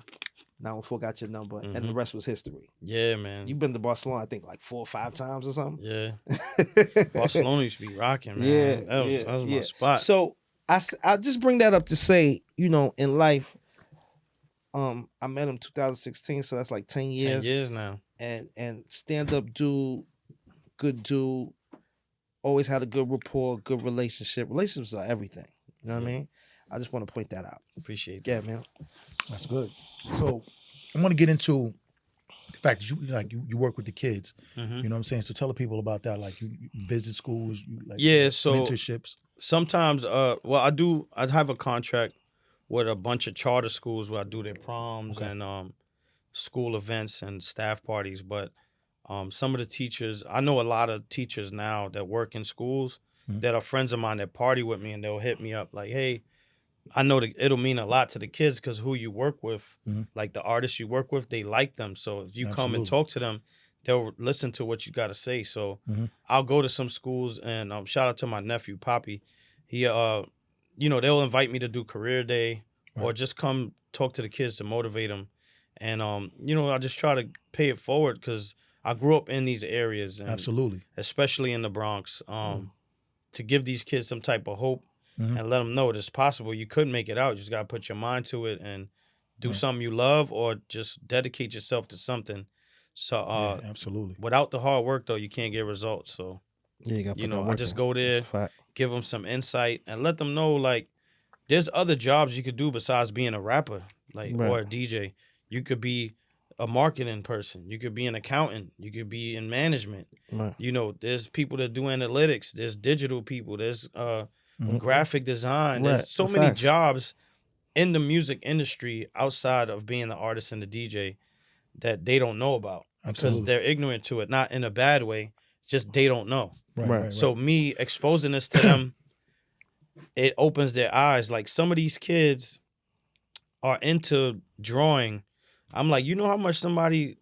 914 got your number, and the rest was history. Yeah, man. You've been to Barcelona, I think, like 4 or 5 times or something. Yeah. Barcelona used to be rocking, man. That was my spot. So I just bring that up to say, you know, in life, I met him 2016, so that's like 10 years. 10 years now. And stand-up dude, good dude, always had a good rapport, good relationship. Relationships are everything. You know what I mean? I just want to point that out. Appreciate that. Yeah, man. That's good. So I want to get into the fact that you work with the kids. You know what I'm saying? So tell the people about that. Like you visit schools, so mentorships. Sometimes I have a contract with a bunch of charter schools where I do their proms and school events and staff parties. But some of the teachers, I know a lot of teachers now that work in schools that are friends of mine that party with me, and they'll hit me up like, hey, I know that it'll mean a lot to the kids because who you work with, Mhm. like the artists you work with, they like them. So if you come and Absolutely. talk to them, they'll listen to what you got to say. So Mhm. I'll go to some schools and shout out to my nephew Poppy. He they'll invite me to do career day or Right. just come talk to the kids to motivate them. And I just try to pay it forward because I grew up in these areas and Absolutely. especially in the Bronx. To give these kids some type of hope Mhm. and let them know it's possible. You could make it out. You just got to put your mind to it and do Right. something you love or just dedicate yourself to something. So Yeah, absolutely. without the hard work, though, you can't get results. So, Yeah, you got to put that I work just in. go That's there, a fact. give them some insight and let them know, like, there's other jobs you could do besides being a rapper, like, or Right. a DJ. You could be a marketing person. You could be an accountant. You could be in management. Right. There's people that do analytics. There's digital people. There's Mhm. graphic design. Right. There's so The many facts. jobs in the music industry outside of being the artist and the DJ that they don't know about because Absolutely. they're ignorant to it, not in a bad way, just they don't know. Right. Right. Right. So me exposing this to them, it opens their eyes. Like some of these kids are into drawing. I'm like, you know how much somebody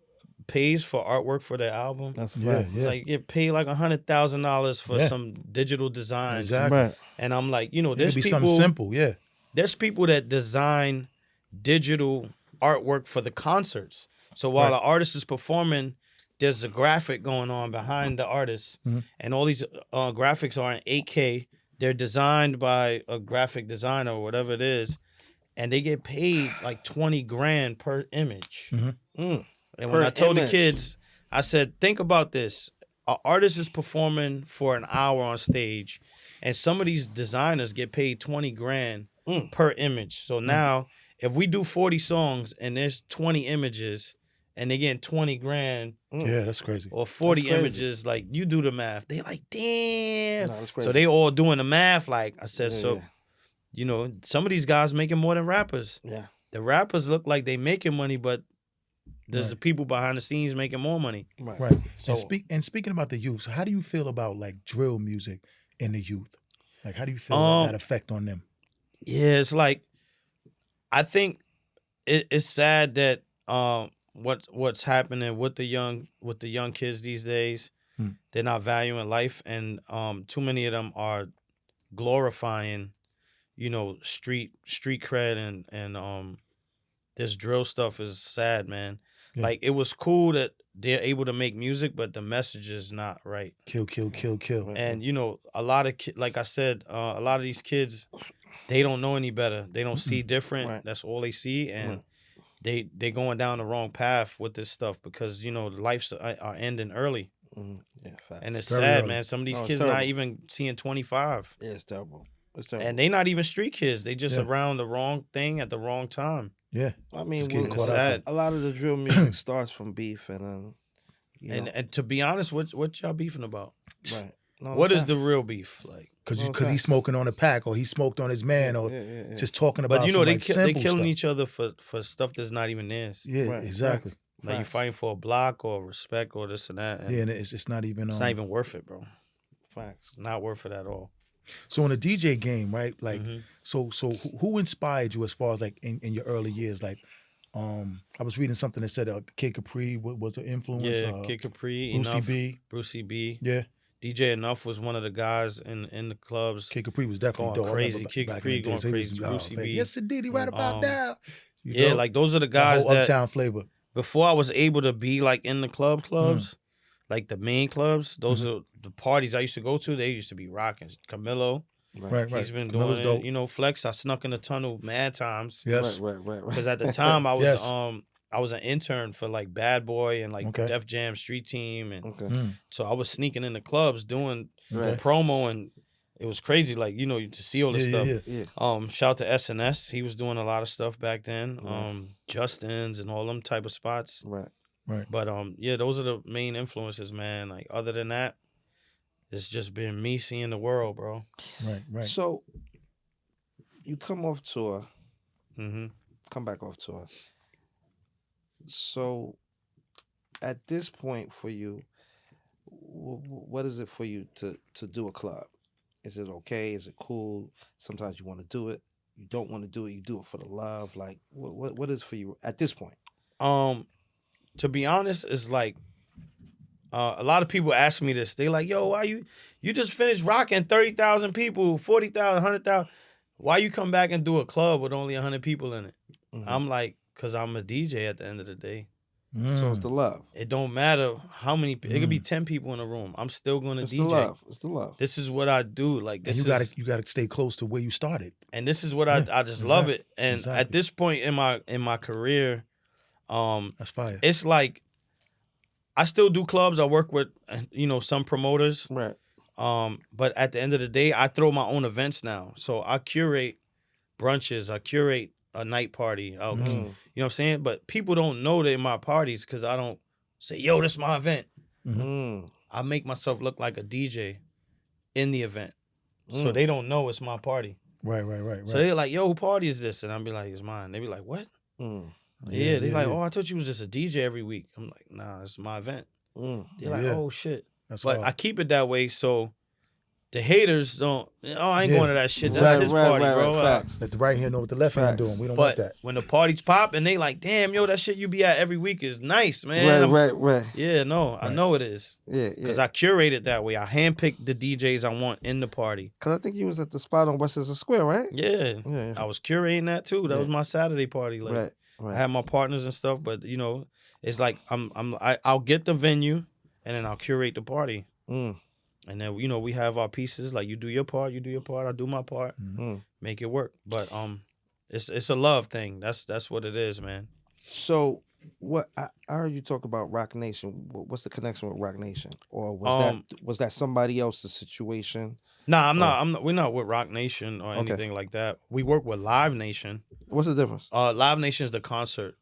pays for artwork for their album? That's a Yeah. fact. Yeah. Like get paid like $100,000 for Yeah. some digital designs. Exactly. Right. And I'm like, It there's could be something people simple. Yeah. there's people that design digital artwork for the concerts. So while Right. the artist is performing, there's a graphic going on behind the artist, Mhm. and all these graphics are in 8K. They're designed by a graphic designer or whatever it is, and they get paid like 20 grand per image. Mhm. Mm. And Per when I told image. the kids, I said, think about this. An artist is performing for an hour on stage, and some of these designers get paid 20 grand Mm. per image. So now, if we do 40 songs and there's 20 images, and they get 20 grand Yeah. That's crazy. or 40 That's crazy. images, like you do the math. They like, damn. Nah, that's crazy. So they all doing the math. Like I said, Yeah, so some of these guys making more than rappers. yeah. The rappers look like they making money, but there's Right. the people behind the scenes making more money. Right. Right. So And speaking about the youth, so how do you feel about like drill music in the youth? Like, how do you feel that effect on them? Yeah, it's like I think it's sad that what's happening with the young kids these days. Hmm. They're not valuing life, and too many of them are glorifying, street cred and this drill stuff is sad, man. Yeah. Like it was cool that they're able to make music, but the message is not right. Kill, kill, kill, kill. Right. And a lot of like I said, a lot of these kids, they don't know any better. They don't see different. Right. That's all they see, and Right. they going down the wrong path with this stuff because the lives are ending early, Yeah, facts. and it's Very sad, early. man. Some of these No, it's kids not terrible. even seeing 25, Yeah, it's terrible. It's terrible. and they not even street kids. They just Yeah. around the wrong thing at the wrong time. Yeah. I mean, Just getting well, caught up. sad. a lot of the drill music starts from beef, and then And to be honest, what y'all beefing about? right. No, What it's is the facts. real beef like? Because Well, he's facts. smoking on a pack or he smoked on his man or yeah. just talking about But some, they like, they simple killing stuff. each other for stuff that's not even theirs. Yeah, Right, exactly. facts. Like you Facts. fighting for a block or respect or this and that. And Yeah, and it's not even. it's not even worth it, bro. Facts. It's not worth it at all. So in the DJ game, right? Like, Mhm. so who inspired you as far as like in your early years? Like, I was reading something that said Kid Capri was an influence. Yeah, Kid Capri, Brucey Enough, B. Brucey B. Yeah, DJ Enough was one of the guys in the clubs. Kid Capri was definitely Going dope. I crazy. remember Kid back in Capri the days, going he was- crazy. oh, Brucey man. B. Yes, indeed. He right about now. You Yeah, know? like those are the That guys whole that uptown flavor. before I was able to be like in the clubs, like the main clubs, those are the parties I used to go to. They used to be rocking. Camilo, Right, right. he's been Camilo's doing dope. it. Flex, I snuck in the tunnel mad times. Yes. Right. Because at the time I was Yes. I was an intern for like Bad Boy and like Okay. Def Jam Street Team, and Okay. Mm. so I was sneaking in the clubs doing the Right. promo, and it was crazy. Like to see all this stuff. Yeah. Yeah. Shout to SNS. He was doing a lot of stuff back then. Right. Justin's and all them type of spots. Right. But yeah, those are the main influences, man. Like other than that, it's just been me seeing the world, bro. Right. So you come off tour, Mm-hmm. come back off tour. So at this point for you, what is it for you to do a club? Is it okay? Is it cool? Sometimes you want to do it. you don't want to do it, you do it for the love? Like, what is for you at this point? To be honest, it's like a lot of people ask me this. They like, yo, why you just finished rocking 30,000 people, 40,000, 100,000. Why you come back and do a club with only 100 people in it? Mhm. I'm like, because I'm a DJ at the end of the day. So it's the love. It don't matter how many. It could be 10 people in a room. I'm still going to It's DJ. the love. It's the love. This is what I do. Like this, and you gotta stay close to where you started. and this is what I just love it. And at this point in my career, that's fire. it's like I still do clubs. I work with some promoters. Right. But at the end of the day, I throw my own events now. So I curate brunches. I curate a night party. You know what I'm saying? But people don't know that in my parties because I don't say, yo, this is my event. I make myself look like a DJ in the event. So they don't know it's my party. Right. So they're like, yo, who party is this? And I'll be like, it's mine. They be like, what? Yeah, they're like, oh, I thought you was just a DJ every week. I'm like, nah, it's my event. They're like, oh, shit. But I keep it that way so the haters don't, I ain't going to that shit. That's his party, bro. Facts. Let the right hand know what the left hand doing. We don't want that. When the parties pop and they like, damn, yo, that shit you be at every week is nice, man. Right. Yeah, no, I know it is. Yeah. Because I curate it that way. I handpick the DJs I want in the party. Because I think you was at the spot on Westchester Square, right? Yeah. I was curating that too. That was my Saturday party. Like, right. I had my partners and stuff, but it's like I'll get the venue and then I'll curate the party. And then we have our pieces. Like you do your part, I do my part, make it work. But it's a love thing. That's what it is, man. So what I heard you talk about Rock Nation. What's the connection with Rock Nation, or was that somebody else's situation? Nah, I'm not. We're not with Rock Nation or anything like that. We work with Live Nation. What's the difference? Live Nation is the concert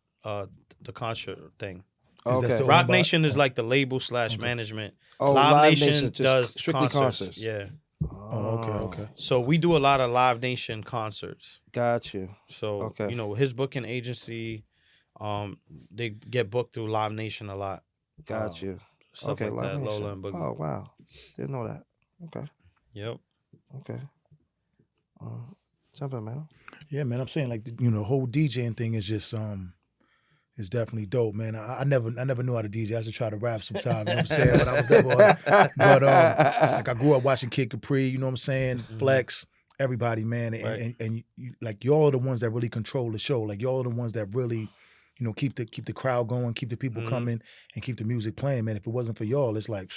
thing. Okay. Rock Nation is like the label / management. Oh, Live Nation does strictly concerts. Yeah. Oh, okay. So we do a lot of Live Nation concerts. Got you. So his booking agency, they get booked through Live Nation a lot. Got you. Stuff like that. Lola and Boogie. Oh wow, didn't know that. Okay. Yep. Okay. Jump in, man. Yeah, man. I'm saying like the whole DJing thing is just it's definitely dope, man. I never knew how to DJ. I used to try to rap sometime, you know what I'm saying? But I was never but like I grew up watching Kid Capri, you know what I'm saying? Flex, everybody, man. And you, like y'all are the ones that really control the show. Like y'all are the ones that really, keep the crowd going, keep the people coming, and keep the music playing, man. If it wasn't for y'all, it's like,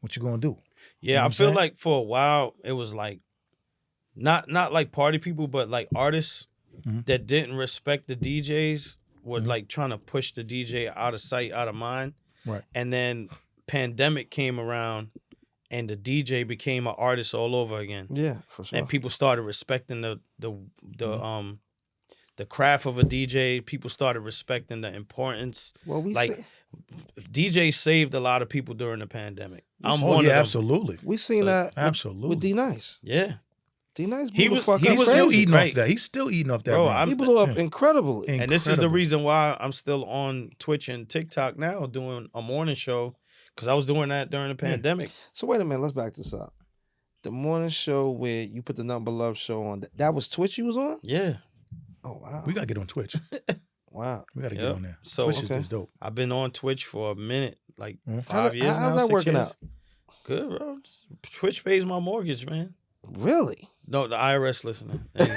what you gonna do? Yeah, I feel like for a while it was like not like party people, but like artists that didn't respect the DJs. Were like trying to push the DJ out of sight, out of mind. Right. And then pandemic came around and the DJ became an artist all over again. Yeah, for sure. And people started respecting the craft of a DJ. People started respecting the importance. Well, DJ saved a lot of people during the pandemic. I'm one of them. Absolutely. We seen that absolutely with D Nice. Yeah. D Nice he was still eating off that. He's still eating off that. Bro, he blew up incredibly. And this is the reason why I'm still on Twitch and TikTok now doing a morning show, because I was doing that during the pandemic. So wait a minute, let's back this up. The morning show where you put the NuttinButLuv show on, that was Twitch you was on? Yeah. Oh wow. We gotta get on Twitch. Wow. We gotta get on there. So Twitch is dope. I've been on Twitch for a minute, like 5 years now. How's that working out? Good, bro. Twitch pays my mortgage, man. Really? No, the IRS listening. Well, too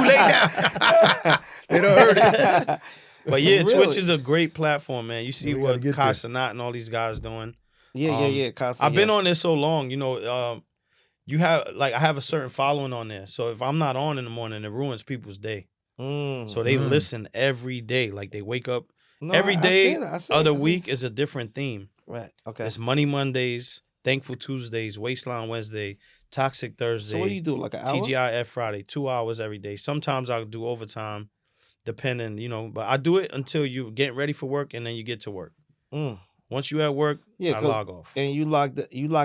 late now. They don't heard it. But yeah, really? Twitch is a great platform, man. You see what Casanat and all these guys doing. Yeah. I've been on there so long, you have I have a certain following on there. So if I'm not on in the morning, it ruins people's day. So they listen every day. Like they wake up every day of the week is a different theme. Right. Okay. It's Money Mondays, Thankful Tuesdays, Waistline Wednesday, Toxic Thursday. So what do you do, like an hour? TGIF Friday, 2 hours every day. Sometimes I'll do overtime, depending, but I do it until you get ready for work and then you get to work. Once you at work, I log off. And you lock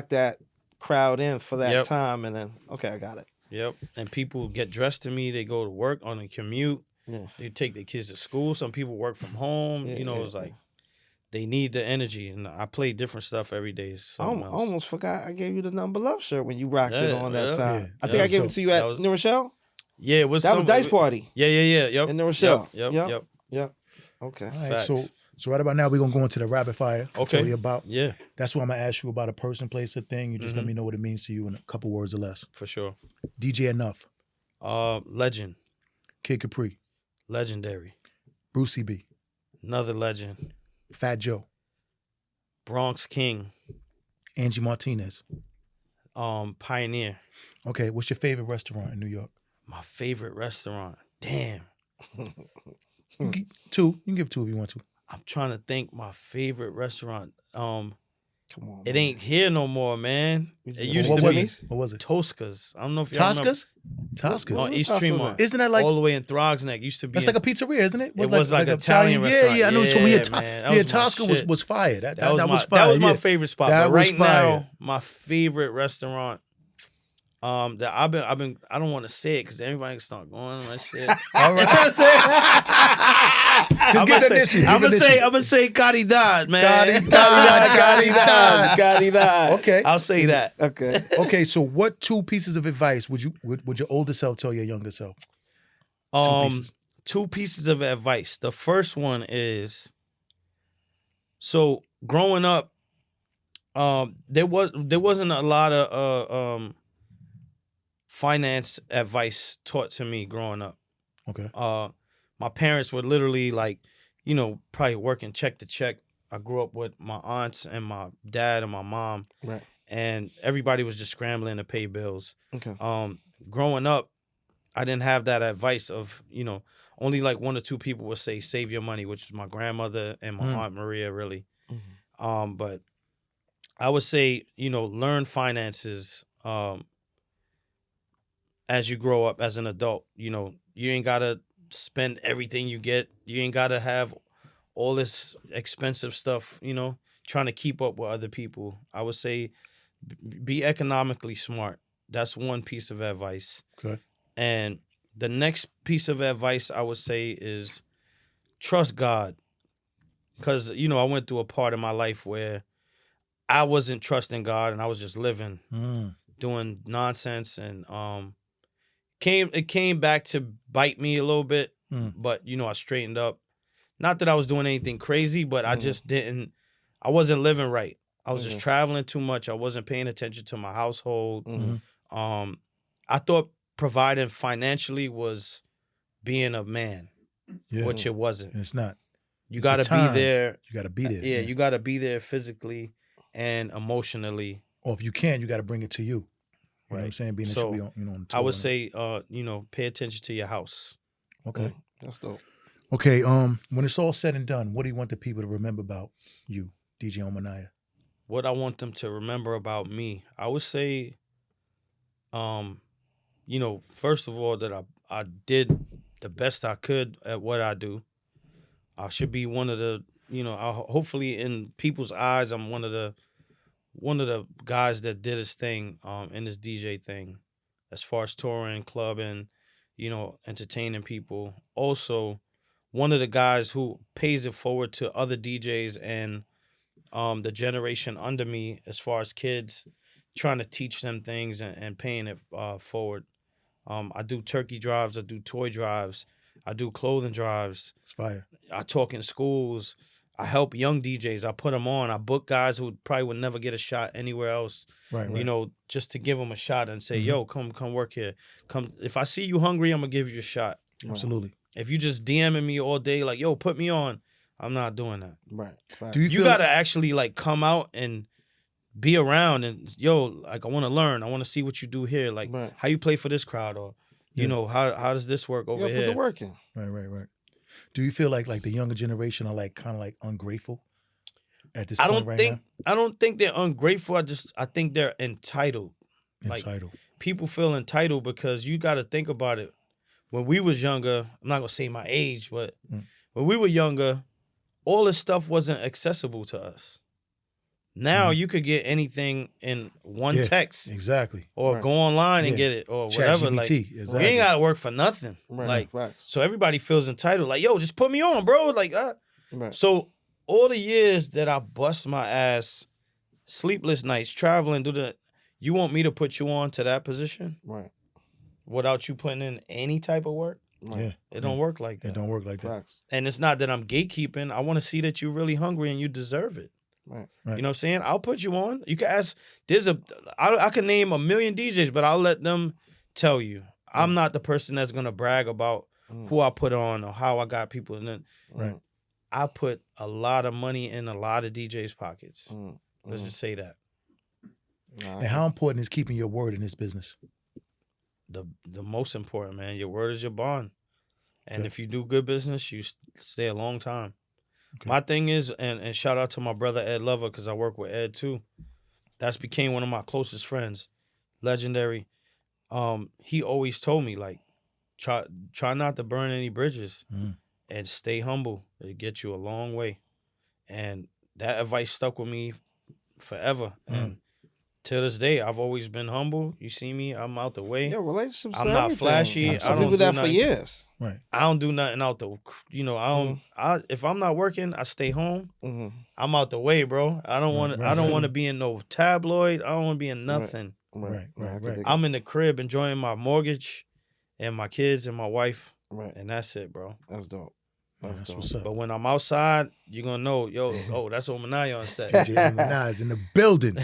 that crowd in for that time, and then I got it. Yep. And people get dressed to me. They go to work on a commute. Yeah. They take their kids to school. Some people work from home. It's like they need the energy, and I play different stuff every day. I almost forgot I gave you the NuttinButLuv shirt when you rocked it on that time. I think I gave it to you at New Rochelle. Yeah, it was. That was Dice Party. Yeah. Yep. In the Rochelle. Yep. Okay. All right, so right about now we're gonna go into the rapid fire. Okay. Tell you about. Yeah. That's what I'm gonna ask you about a person, place, or thing. You just let me know what it means to you in a couple words or less. For sure. DJ Enough. Legend. Kid Capri. Legendary. Brucey B. Another legend. Fat Joe. Bronx King. Angie Martinez. Pioneer. Okay, what's your favorite restaurant in New York? My favorite restaurant. Damn. Two. You can give two if you want to. I'm trying to think my favorite restaurant. Come on. It ain't here no more, man. It used What to was be it? What was it? Tosca's. I don't know if y'all remember. Tosca's? On East Tosca's Tremont. Isn't that like all the way in Throgsneck? Used to be. That's like a pizzeria, isn't it? It was like an Italian restaurant. Yeah, I know what you mean. man. Tosca was fire. That was fire. That was my favorite spot. That but was right fire. now, my favorite restaurant. That I've been. I don't want to say it because everybody can start going on that shit. All right. I'm gonna say Caridad, man. Caridad. Okay. I'll say that. Okay. Okay. So, what two pieces of advice would your older self tell your younger self? Two pieces of advice. The first one is, so growing up, there wasn't a lot of finance advice taught to me growing up. Okay. My parents were literally like, probably working check to check. I grew up with my aunts and my dad and my mom. Right. And everybody was just scrambling to pay bills. Okay. Growing up, I didn't have that advice of, only like one or two people would say, save your money, which is my grandmother and my Aunt Maria, really. Mm-hmm. But I would say, learn finances as you grow up as an adult. You ain't got to spend everything you get. You ain't got to have all this expensive stuff, trying to keep up with other people. I would say be economically smart. That's one piece of advice. Okay. And the next piece of advice I would say is trust God. Because, I went through a part of my life where I wasn't trusting God and I was just living, doing nonsense. And it came back to bite me a little bit. But, I straightened up. Not that I was doing anything crazy, but I just I wasn't living right. I was just traveling too much. I wasn't paying attention to my household. I thought providing financially was being a man, which it wasn't. And it's not. You got to be there. You got to be there. Yeah, you got to be there physically and emotionally. Or if you can, you got to bring it to you. You know what I'm saying? Being So, on the tour. I would say, pay attention to your house. Okay. That's dope. Okay, when it's all said and done, what do you want the people to remember about you, DJ Ominaya? What I want them to remember about me, I would say, first of all, that I did the best I could at what I do. I should be one of the, hopefully in people's eyes, I'm one of the guys that did his thing in this DJ thing, as far as touring, clubbing, entertaining people. Also, one of the guys who pays it forward to other DJs and the generation under me, as far as kids, trying to teach them things and paying it forward. I do turkey drives. I do toy drives. I do clothing drives. It's fire. I talk in schools. I help young DJs. I put them on. I book guys who probably would never get a shot anywhere else. Right. Just to give them a shot and say, yo, come work here. Come. If I see you hungry, I'm going to give you a shot. Absolutely. If you just DMing me all day, like, yo, put me on, I'm not doing that. Right. Do You got to actually, like, come out and be around and, yo, like, I want to learn. I want to see what you do here. Like, how you play for this crowd or, how does this work over here? Put the work in. Right. Do you feel like the younger generation are like kind of like ungrateful at this point right now? I don't think they're ungrateful. I think they're entitled. Entitled. Like, people feel entitled because you got to think about it. When we was younger, I'm not going to say my age, but when we were younger, all this stuff wasn't accessible to us. Now you could get anything in one text. Exactly. Or go online and get it or whatever. Like, exactly. We ain't got to work for nothing. Right. So everybody feels entitled. Like, yo, just put me on, bro. Like, So all the years that I bust my ass, sleepless nights, traveling, you want me to put you on to that position? Right. without you putting in any type of work. Yeah. It don't work like that. It don't work like that. Facts. And it's not that I'm gatekeeping. I want to see that you're really hungry and you deserve it. Right. Right. You know what I'm saying? I'll put you on. You can ask. I can name a million DJs, but I'll let them tell you. I'm not the person that's gonna brag about who I put on or how I got people. And then Right. I put a lot of money in a lot of DJs' pockets. Let's just say that. Nah, And how important is keeping your word in this business? The most important, man. Your word is your bond. And Okay. if you do good business, you stay a long time. Okay. My thing is, and shout out to my brother Ed Lover, because I work with Ed too. That's became one of my closest friends. Legendary. He always told me, like, try not to burn any bridges and stay humble. It'll get you a long way. And that advice stuck with me forever. And to this day, I've always been humble. You see me, I'm out the way. Yeah, relationships. I'm not flashy. Some I people don't that do for nothing. years. Right. I don't do nothing out the, if I'm not working, I stay home. I'm out the way, bro. I don't want to be in no tabloid. I don't want to be in nothing. Right. I'm in the crib enjoying my mortgage and my kids and my wife. Right. And that's it, bro. That's dope. That's what's up. But when I'm outside, you're going to know, that's Ominaya on set. DJ Ominaya is in the building.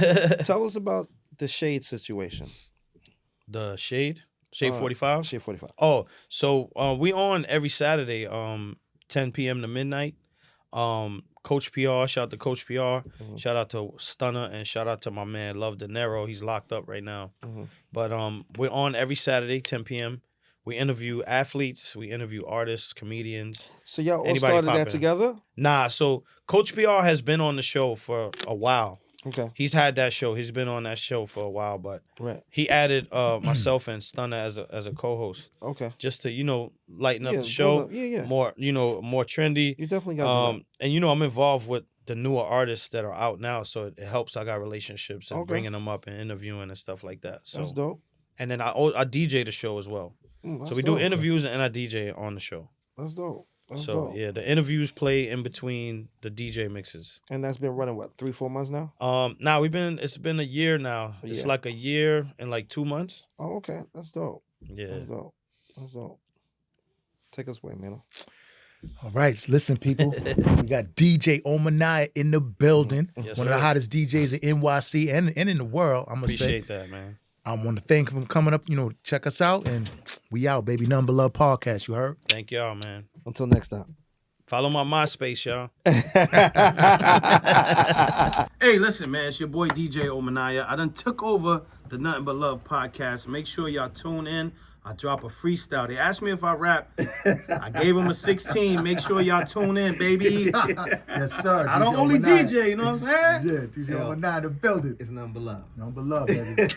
Tell us about the Shade situation. The Shade 45? Shade 45. Oh, so we on every Saturday, 10 p.m. to midnight. Coach PR, shout out to Coach PR. Shout out to Stunner, and shout out to my man Love De Niro. He's locked up right now. But we're on every Saturday, 10 p.m. We interview athletes, we interview artists, comedians. So y'all all started that together? Nah, so Coach PR has been on the show for a while. Okay. He's had that show. He's been on that show for a while, but he added myself and Stunner as a co-host. Okay. Just to, lighten up the show. Yeah. More, more trendy. You definitely got that. And I'm involved with the newer artists that are out now, so it helps. I got relationships and bringing them up and interviewing and stuff like that. So that's dope. And then I DJ the show as well. So we do interviews and I DJ on the show. That's dope. That's so dope. yeah, the interviews play in between the DJ mixes. And that's been running what, 3-4 months now? Now it's been a year now. It's like a year and like 2 months. Oh, okay. That's dope. Yeah. That's dope. Take us away, man. All right, listen, people. We got DJ Ominaya in the building. Yes, one of the hottest DJs in NYC and in the world, I'm going to say. Appreciate that, man. I want to thank him for coming up, check us out, and we out, baby. Nothing But Love podcast, you heard? Thank y'all, man. Until next time. Follow my MySpace, y'all. Hey, listen, man. It's your boy DJ Ominaya. I done took over the Nothing But Love podcast. Make sure y'all tune in. I drop a freestyle. They asked me if I rap. I gave them a 16. Make sure y'all tune in, baby. Yes, sir. I don't only DJ, you know what I'm saying? Yeah, DJ Ominaya in the building. It's Nothing But Love. Nothing But Love, baby.